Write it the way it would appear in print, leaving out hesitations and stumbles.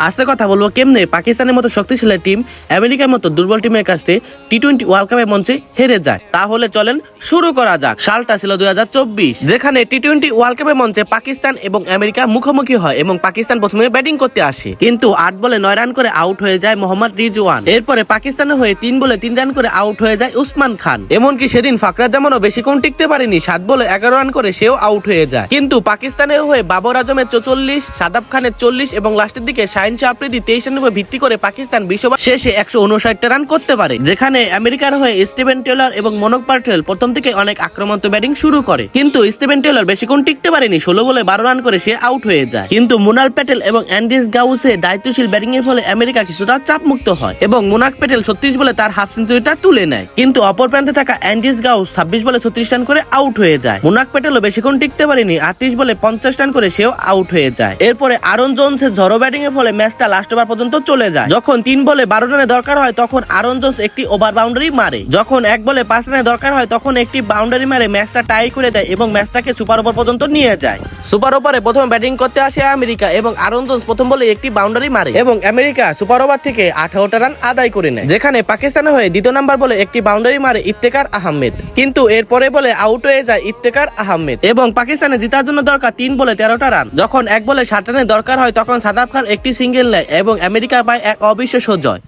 আজকে কথা বলবো কেমনে পাকিস্তানের মতো শক্তিশালী টিম আমেরিকার মতো দুর্বল টিমের কাছে টি-20 ওয়ার্ল্ড কাপের মঞ্চে হেরে যায়। তাহলে চলেন শুরু করা যাক। সালটা ছিল 2024, যেখানে টি-20 ওয়ার্ল্ড কাপের মঞ্চে পাকিস্তান এবং আমেরিকা মুখোমুখি হয় এবং পাকিস্তান প্রথমে ব্যাটিং করতে আসে, কিন্তু 8 বলে 9 রান করে আউট হয়ে যায় মোহাম্মদ রিজওয়ান। এরপরে পাকিস্তানের হয়ে 3 বলে 3 রান করে আউট হয়ে যায় উসমান খান। এমনকি সেদিন ফাকরাজ্জামানও বেশিক্ষণ টিকতে পারেনি, 7 বলে 11 রান করে সেও আউট হয়ে যায়। কিন্তু পাকিস্তানের হয়ে বাবর আজমের 44, সাদাব খানের 40 এবং লাস্টের দিকে শাহিন শাহ আফ্রিদি 23 রানের উপর ভিত্তি করে পাকিস্তান 20 ওভার শেষে 159 রান করতে পারে। যেখানে আমেরিকার হয়ে স্টিভেন টেলর এবং মনক পাটেল প্রথম থেকে অনেক আক্রমণাত্মক ব্যাটিং শুরু করে, কিন্তু স্টিভেন টেলর বেশিক্ষণ টিকতে পারেনি, 16 বলে 12 রান করে সে আউট হয়ে যায়। কিন্তু মুনাল প্যাটেল এবং অ্যান্ডিস গাউসের দায়িত্বশীল ব্যাটিং এর ফলে আমেরিকা কিছুটা চাপ মুক্ত হয় এবং মুনাক প্যাটেল 36 বলে তার হাফ সেঞ্চুরিটা তুলে নেয়। কিন্তু অপর প্রান্তে থাকা অ্যান্ডিস গাউস 26 বলে 36 রান করে আউট হয়ে যায়। মুনাক প্যাটেলও বেশিক্ষণ টিকতে পারেনি, 38 বলে 50 রান করে সেও আউট হয়ে যায়। এরপরে আরন জোনসের ঝড়ো ব্যাটিং এর ফলে ম্যাচটা লাস্ট ওভার পর্যন্ত চলে যায়। যখন 3 বলে 12 রানের দরকার হয় তখন আরন জোনস একটি ওভার বাউন্ডারি মারে। যখন 1 বলে 5 রানের দরকার হয় তখন একটি বাউন্ডারি মারে ম্যাচটা টাই করে দেয় এবং ম্যাচটাকে সুপার ওভার পর্যন্ত নিয়ে যায়। সুপার ওভারে প্রথম ব্যাটিং করতে আসে আমেরিকা এবং আরন জোনস প্রথম বলে একটি বাউন্ডারি মারে এবং আমেরিকা সুপার ওভার থেকে 18টা রান আদায় করে নেয়। যেখানে পাকিস্তানের হয়ে দ্বিতীয় নাম্বার বলে একটি বাউন্ডারি মারে ইফতেখার আহমেদ, কিন্তু এরপরে বলে আউট হয়ে যায় ইফতেখার আহমেদ এবং পাকিস্তানে জেতার জন্য দরকার 3 বলে 13টা রান। যখন 1 বলে 7 রানের দরকার হয় তখন সাদাব খান একটি সিঙ্গেল নেয় এবং আমেরিকা পায় এক অবিশ্বাস্য জয়।